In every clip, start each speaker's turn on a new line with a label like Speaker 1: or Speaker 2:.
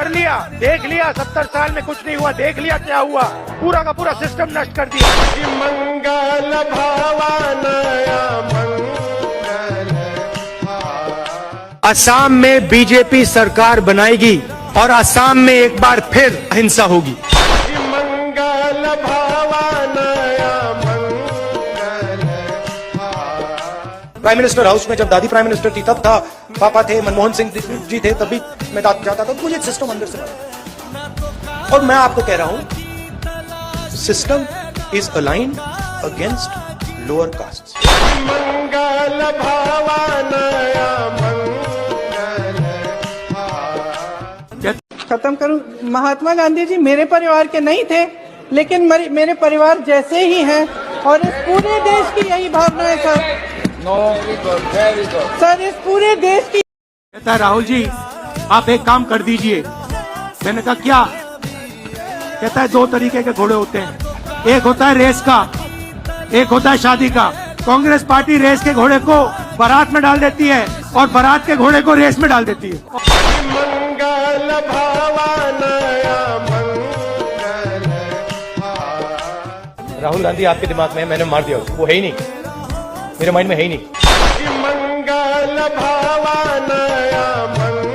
Speaker 1: कर लिया, देख लिया, 70 साल में कुछ नहीं हुआ, देख लिया क्या हुआ, पूरा का पूरा सिस्टम नष्ट कर दिया। मंगल भवानया मंगल। असम में बीजेपी सरकार बनाएगी और असम में एक बार फिर अहिंसा होगी। मंगल भवानया मंगल। प्राइम मिनिस्टर हाउस में जब दादी प्राइम मिनिस्टर थी तब था, पापा थे, मनमोहन सिंह जी थे, तभी मैं जाता था, मुझे सिस्टम अंदर से बना। और मैं आपको कह रहा हूं, system is aligned against lower caste. मंगल भवानया मंगल।
Speaker 2: खत्म करूं, महात्मा गांधी जी मेरे परिवार के नहीं थे, लेकिन मेरे परिवार जैसे ही हैं और इस पूरे देश की यही भावना है सर। सर इस पूरे देश की।
Speaker 1: कहता राहुल जी आप एक काम कर दीजिए। मैंने कहा क्या? कहता है 2 तरीके के घोड़े होते हैं, एक होता है रेस का, एक होता है शादी का। कांग्रेस पार्टी रेस के घोड़े को बारात में डाल देती है और बारात के घोड़े को रेस में डाल देती है। मंगल भवानया मंगल। राहुल गांधी आपके दिमाग में है, मैंने मार दिया उसको, वो है ही नहीं, मेरे माइंड में है ही नहीं। मंगल भवानया मंगल।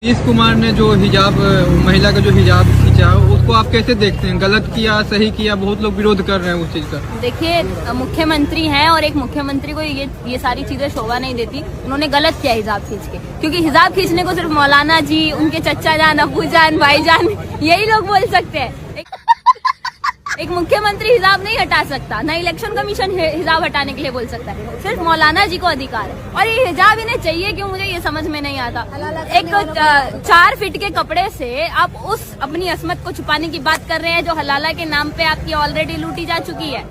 Speaker 3: नीतीश कुमार ने जो हिजाब, महिला का जो हिजाब खींचा, उसको आप कैसे देखते हैं? गलत किया, सही किया? बहुत लोग विरोध कर रहे हैं उस चीज का।
Speaker 4: देखिए मुख्यमंत्री हैं और एक मुख्यमंत्री को ये सारी चीजें शोभा नहीं देती। उन्होंने गलत किया हिजाब खींच के, क्योंकि हिजाब खींचने को सिर्फ मौलाना जी, उनके चचा जान, अबू जान, भाई जान, यही लोग बोल सकते हैं। एक मुख्यमंत्री हिजाब नहीं हटा सकता, ना इलेक्शन कमीशन हिजाब हटाने के लिए बोल सकता है, सिर्फ मौलाना जी को अधिकार है। और ये हिजाब इन्हें चाहिए क्यों, मुझे ये समझ में नहीं आता। एक 4 फीट के कपड़े से आप उस अपनी असमत को छुपाने की बात कर रहे हैं जो हलाला के नाम पे आपकी ऑलरेडी लूटी जा चुकी है।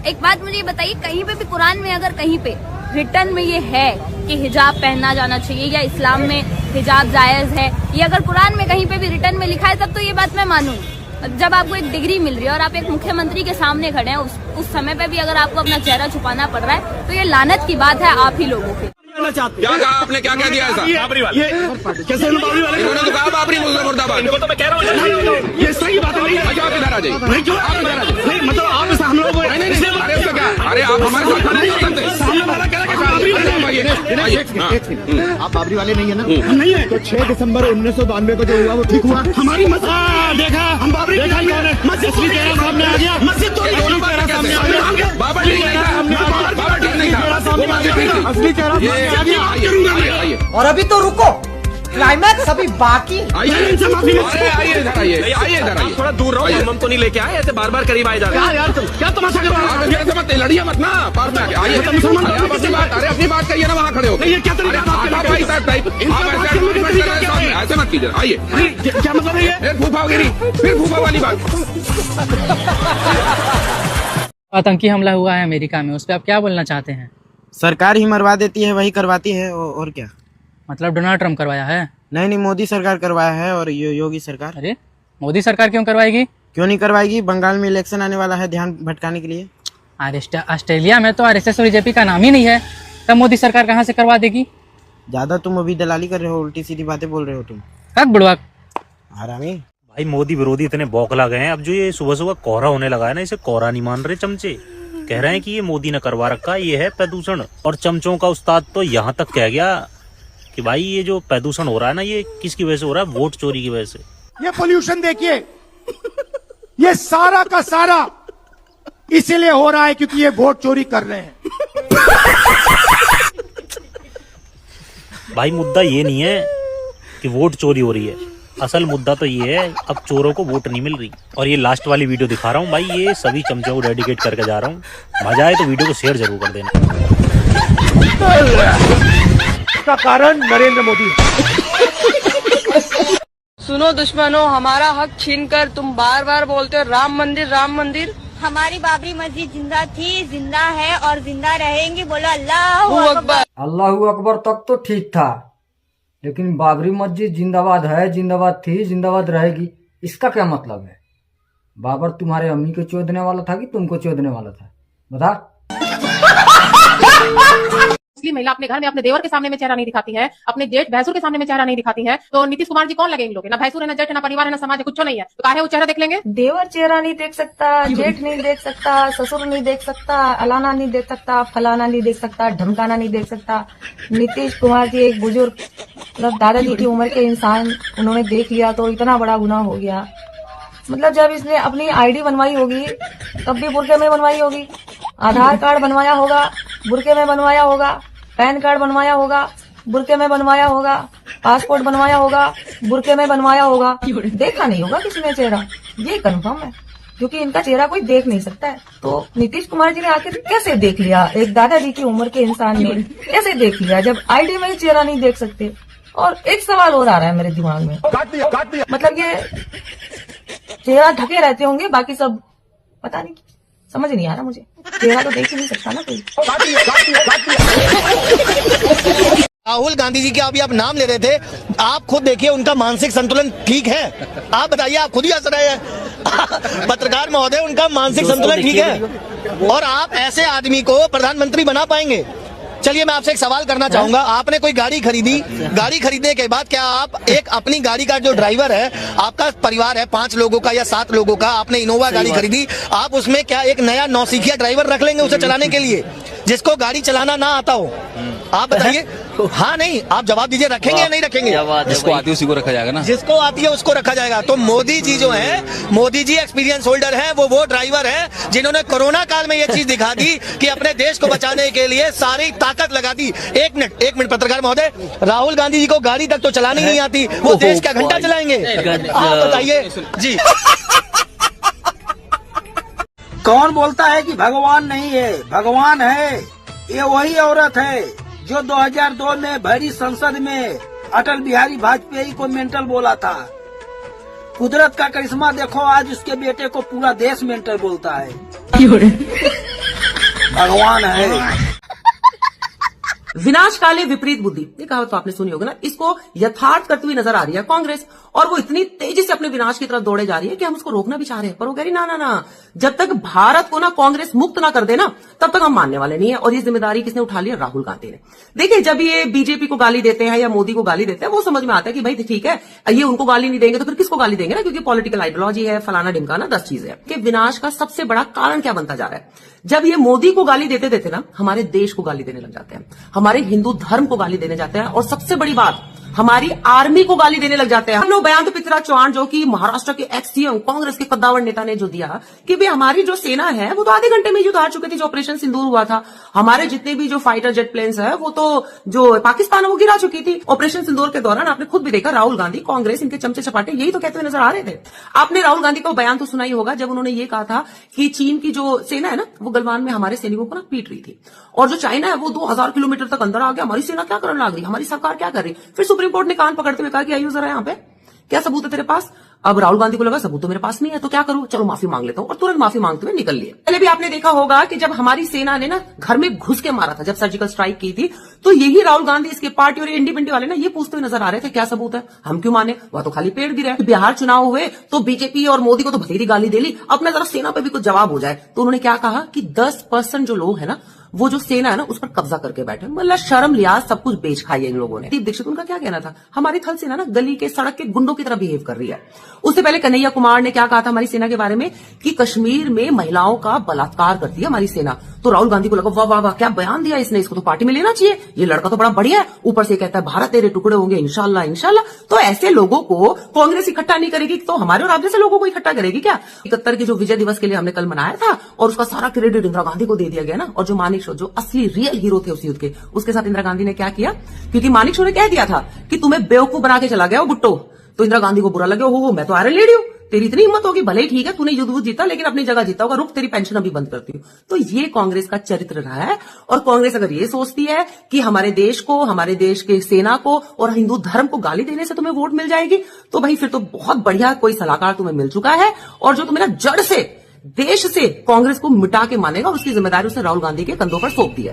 Speaker 4: एक बात मुझे बताइए, कहीं पे भी कुरान में अगर कहीं पे रिटर्न में ये है कि हिजाब पहनना जाना चाहिए या इस्लाम में हिजाब जायज है, ये अगर कुरान में कहीं पे भी रिटर्न में लिखा है तब तो ये बात मैं मानूं। जब आपको एक डिग्री मिल रही है और आप एक मुख्यमंत्री के सामने खड़े हैं, उस समय पे भी अगर आपको अपना चेहरा छुपाना पड़ रहा है तो ये लानत की बात है आप ही लोगों की।
Speaker 5: क्या कहा आपने? क्या क्या दिया ऐसा? बाबरी वाले इन्होंने तो कहा बाबरी मुर्दाबाद। इनको तो मैं कह रहा हूँ ये सही बात है। अच्छा आप इधर आ जाइए, नहीं मतलब आप हम लोग। अरे उसका क्या? अरे आप हमारे साथ नहीं हो सकते।
Speaker 6: आप बाबरी वाले नहीं है ना? नहीं है तो 6 दिसंबर 1992 को जो हुआ वो ठीक हुआ? हमारी मस्जिद देखा, हम बाबरी देखा, मस्जिद सामने आ गया, मस्जिद तो
Speaker 5: बाबा ठीक नहीं था, बाबा ठीक नहीं था,
Speaker 6: असली चेहरा।
Speaker 7: और अभी तो रुको, क्लाइमैक्स अभी बाकी।
Speaker 5: आइए इधर आइए, थोड़ा दूर रहो, हम तो नहीं लेके आए, ऐसे बार बार करीब आए जा रहे हैं। क्या तमाशा कर रहे हैं? मत लड़िए मत ना, पार में आके आइए। अरे अपनी बात करिए ना, वहाँ खड़े हो। ऐसे मत कीजिए, आइए। क्या मतलब है? फिर फूफागिरी, फिर फूफा वाली बात।
Speaker 8: आतंकी हमला हुआ है अमेरिका में, उस पर आप क्या बोलना चाहते हैं?
Speaker 9: सरकार ही मरवा देती है, वही करवाती है, और क्या?
Speaker 8: मतलब डोनाल्ड ट्रम्प करवाया है?
Speaker 9: नहीं, मोदी सरकार करवाया है, और योगी सरकार।
Speaker 8: अरे मोदी सरकार क्यों करवाएगी?
Speaker 9: क्यों नहीं करवाएगी? बंगाल में इलेक्शन आने वाला है, ध्यान भटकाने के लिए।
Speaker 8: ऑस्ट्रेलिया में तो आरएसएस और बीजेपी का नाम ही नहीं है, तब मोदी सरकार कहाँ से करवा देगी?
Speaker 9: ज्यादा तुम अभी दलाली कर रहे हो, उल्टी सीधी बातें बोल रहे हो तुम।
Speaker 8: कब बुड़वा
Speaker 9: हरामी।
Speaker 10: भाई मोदी विरोधी इतने बौखला गए हैं, अब जो ये सुबह सुबह कोहरा होने लगा है ना, इसे कोहरा नहीं मान रहे चमचे। कह रहे हैं कि ये मोदी ने करवा रखा, ये है प्रदूषण। और चमचों का उस्ताद तो यहाँ तक कह गया कि भाई ये जो प्रदूषण हो रहा है ना, ये किसकी वजह से हो रहा है? वोट चोरी की वजह से।
Speaker 1: ये पोल्यूशन देखिए, ये सारा का सारा इसीलिए हो रहा है क्योंकि ये वोट चोरी कर रहे हैं।
Speaker 10: भाई मुद्दा ये नहीं है कि वोट चोरी हो रही है, असल मुद्दा तो ये है अब चोरों को वोट नहीं मिल रही। और ये लास्ट वाली वीडियो दिखा रहा हूँ भाई, ये सभी चमचों को डेडिकेट करके जा रहा हूँ। मजा आए तो वीडियो को शेयर जरूर कर देना।
Speaker 1: इसका कारण नरेंद्र मोदी।
Speaker 2: सुनो दुश्मनों, हमारा हक छीनकर तुम बार बार बोलते हो राम मंदिर राम मंदिर।
Speaker 4: हमारी बाबरी मस्जिद जिंदा थी, जिंदा है और जिंदा रहेंगी। बोलो अल्लाहू अकबर।
Speaker 7: अल्लाहू अकबर तक तो ठीक था, लेकिन बाबरी मस्जिद जिंदाबाद है, जिंदाबाद थी, जिंदाबाद रहेगी, इसका क्या मतलब है? बाबर तुम्हारे अम्मी को चोदने वाला था कि तुमको चोदने वाला था? बता।
Speaker 11: मुस्लिम महिला अपने घर में अपने देवर के सामने में चेहरा नहीं दिखाती है, अपने जेठ भैंसुर के सामने में चेहरा नहीं दिखाती है, तो नीतीश कुमार जी कौन लगे इन लोग? ना भैंसुर है, ना जेठ है, ना परिवार है, ना समाज है, कुछ नहीं है, तो काहे वो चेहरा देख लेंगे?
Speaker 12: देवर चेहरा नहीं देख सकता, जेठ नहीं देख सकता, ससुर नहीं देख सकता, अलाना नहीं देख सकता, फलाना नहीं देख सकता, ढमकाना नहीं देख सकता। नीतीश कुमार जी एक बुजुर्ग मतलब दादाजी की उम्र के इंसान उन्होंने देख लिया तो इतना बड़ा गुनाह हो गया। मतलब जब इसने अपनी आईडी बनवाई होगी तब भी बुरके में बनवाई होगी, आधार कार्ड बनवाया होगा बुरके में बनवाया होगा, पैन कार्ड बनवाया होगा बुरके में बनवाया होगा, पासपोर्ट बनवाया होगा बुरके में बनवाया होगा। देखा नहीं होगा किसी ने चेहरा, ये कंफर्म है, क्योंकि इनका चेहरा कोई देख नहीं सकता है। तो नीतीश कुमार जी ने आखिर कैसे देख लिया, एक दादाजी की उम्र के इंसान ने कैसे देख लिया जब आईडी में ही चेहरा नहीं देख सकते? और एक सवाल और आ रहा है मेरे दिमाग में, मतलब ये चेहरा ढके रहते होंगे, बाकी सब पता नहीं, समझ नहीं आ रहा मुझे। चेहरा तो देख ही नहीं सकता ना कोई।
Speaker 6: राहुल गांधी जी के अभी आप नाम ले रहे थे, आप खुद देखिए उनका मानसिक संतुलन ठीक है? आप बताइए, आप खुद ही हंस रहे हैं। पत्रकार महोदय, उनका मानसिक संतुलन ठीक है? और आप ऐसे आदमी को प्रधानमंत्री बना पाएंगे? चलिए मैं आपसे एक सवाल करना चाहूंगा, आपने कोई गाड़ी खरीदी, गाड़ी खरीदने के बाद क्या आप एक अपनी गाड़ी का जो ड्राइवर है, आपका परिवार है 5 लोगों का या 7 लोगों का, आपने इनोवा गाड़ी खरीदी, आप उसमें क्या एक नया नौसिखिया ड्राइवर रख लेंगे उसे चलाने के लिए, जिसको गाड़ी चलाना ना आता हो? आप बताइए। हाँ नहीं, आप जवाब दीजिए, रखेंगे या नहीं रखेंगे?
Speaker 5: जिसको आती है उसी को रखा जाएगा ना,
Speaker 6: जिसको आती है उसको रखा जाएगा। तो मोदी जी जो है, मोदी जी एक्सपीरियंस होल्डर है, वो ड्राइवर है जिन्होंने कोरोना काल में ये चीज दिखा दी कि अपने देश को बचाने के लिए सारी ताकत लगा दी। एक मिनट पत्रकार महोदय, राहुल गांधी जी को गाड़ी तक तो चलानी नहीं आती, वो देश का घंटा चलाएंगे? आप बताइए जी।
Speaker 2: कौन बोलता है कि भगवान नहीं है? भगवान है। ये वही औरत है जो 2002 में भरी संसद में अटल बिहारी वाजपेयी को मेंटल बोला था। कुदरत का करिश्मा देखो, आज उसके बेटे को पूरा देश मेंटल बोलता है। भगवान है।
Speaker 11: विनाश काले विपरीत बुद्धि, ये कहावत तो आपने सुनी होगी ना, इसको यथार्थ करती हुई नजर आ रही है कांग्रेस, और वो इतनी तेजी से अपने विनाश की तरफ दौड़े जा रही है कि हम उसको रोकना भी चाह रहे हैं, पर वो कह रही ना, जब तक भारत को ना कांग्रेस मुक्त ना कर देना तब तक हम मानने वाले नहीं है। और ये जिम्मेदारी किसने उठा ली है? राहुल गांधी ने। देखिए, जब ये बीजेपी को गाली देते हैं या मोदी को गाली देते हैं, वो समझ में आता है कि भाई ठीक है, ये उनको गाली नहीं देंगे तो फिर किसको गाली देंगे ना, क्योंकि पॉलिटिकल आइडियोलॉजी है, फलाना ढिमकाना 10 चीजें है। कि विनाश का सबसे बड़ा कारण क्या बनता जा रहा है? जब ये मोदी को गाली देते देते ना हमारे देश को गाली देने लग जाते हैं, हमारे हिंदू धर्म को गाली देने जाते हैं, और सबसे बड़ी बात, हमारी आर्मी को गाली देने लग जाते हैं। हम लोग बयान तो पृथ्वीराज चौहान, जो कि महाराष्ट्र के एक्स सीएम कांग्रेस के कद्दावर नेता ने जो दिया कि भाई हमारी जो सेना है वो तो आधे घंटे में युद्ध हार चुकी थी, जो ऑपरेशन सिंदूर हुआ था। हमारे जितने भी जो फाइटर जेट प्लेन्स है वो तो जो पाकिस्तान है वो गिरा चुकी थी। ऑपरेशन सिंदूर के दौरान आपने खुद भी देखा, राहुल गांधी, कांग्रेस, इनके चमचे चपाटे यही तो कहते हुए नजर आ रहे थे। आपने राहुल गांधी का बयान तो सुना ही होगा, जब उन्होंने ये कहा था कि चीन की जो सेना है ना वो गलवान में हमारे सैनिकों को ना पीट रही थी, और जो चाइना है वो 2000 किलोमीटर तक अंदर आ गया, हमारी सेना क्या करने लग रही, हमारी सरकार क्या कर रही। फिर सुप्रीम कोर्ट ने कान पकड़ते हुए कहा कि आइयो जरा यहाँ पे, क्या सबूत है तेरे पास? अब राहुल गांधी को लगा सबूत तो मेरे पास नहीं है, तो क्या करूं, चलो माफी मांग लेता हूं, और तुरंत माफी मांगते हुए निकल लिए। पहले भी आपने देखा होगा कि जब हमारी सेना ने ना घर में घुस के मारा था, जब सर्जिकल स्ट्राइक की थी, तो यही राहुल गांधी, इसके पार्टी और इंडिपेंडेंट वाले ना ये पूछते हुए नजर आ रहे थे क्या सबूत है, हम क्यों माने, वह तो खाली पेड़ गिरे। बिहार चुनाव हुए तो बीजेपी और मोदी को तो बथेरी गाली दे ली, अपना जरा सेना पे भी कुछ जवाब हो जाए। तो उन्होंने क्या कहा कि 10% जो लोग है ना, वो जो सेना है ना उस पर कब्जा करके बैठे, मतलब शर्म लिहाज सब कुछ बेच खाई है इन लोगों ने। दीप दीक्षित, उनका क्या कहना था, हमारी थल सेना ना गली के सड़क के गुंडों की तरह बिहेव कर रही है। उससे पहले कन्हैया कुमार ने क्या कहा था हमारी सेना के बारे में कि कश्मीर में महिलाओं का बलात्कार करती है हमारी सेना। तो राहुल गांधी को लगा वाह वाह वाह क्या बयान दिया इसने, इसको तो पार्टी में लेना चाहिए, ये लड़का तो बड़ा बढ़िया है। ऊपर से कहता है भारत तेरे टुकड़े होंगे इंशाल्लाह इंशाल्लाह। तो ऐसे लोगों को कांग्रेस इकट्ठा नहीं करेगी तो हमारे और आप जैसे लोगों को इकट्ठा करेगी क्या? 71 के जो विजय दिवस के लिए हमने कल मनाया था, और उसका सारा क्रेडिट इंदिरा गांधी को दे दिया गया ना, और जो मानिक शो, जो असली रियल हीरो थे उस युद्ध के, उसके साथ इंदिरा गांधी ने क्या किया, क्योंकि मानिक शो ने कह दिया था कि तुम्हें बेवकूफ बना के चला गया हो बुट्टो, तो इंदिरा गांधी को बुरा लगे, हो मैं तो आयरन लेडी हूं, तेरी इतनी हिम्मत होगी, भले ही ठीक है तूने युद्ध जीता लेकिन अपनी जगह जीता होगा, रुक तेरी पेंशन अभी बंद करती हूँ। तो ये कांग्रेस का चरित्र रहा है। और कांग्रेस अगर ये सोचती है कि हमारे देश को, हमारे देश के सेना को और हिंदू धर्म को गाली देने से तुम्हें वोट मिल जाएगी, तो भाई फिर तो बहुत बढ़िया कोई सलाहकार तुम्हें मिल चुका है, और जो तुम्हें ना जड़ से, देश से कांग्रेस को मिटा के मानेगा, उसकी जिम्मेदारी उसने राहुल गांधी के कंधों पर सौंप दी है।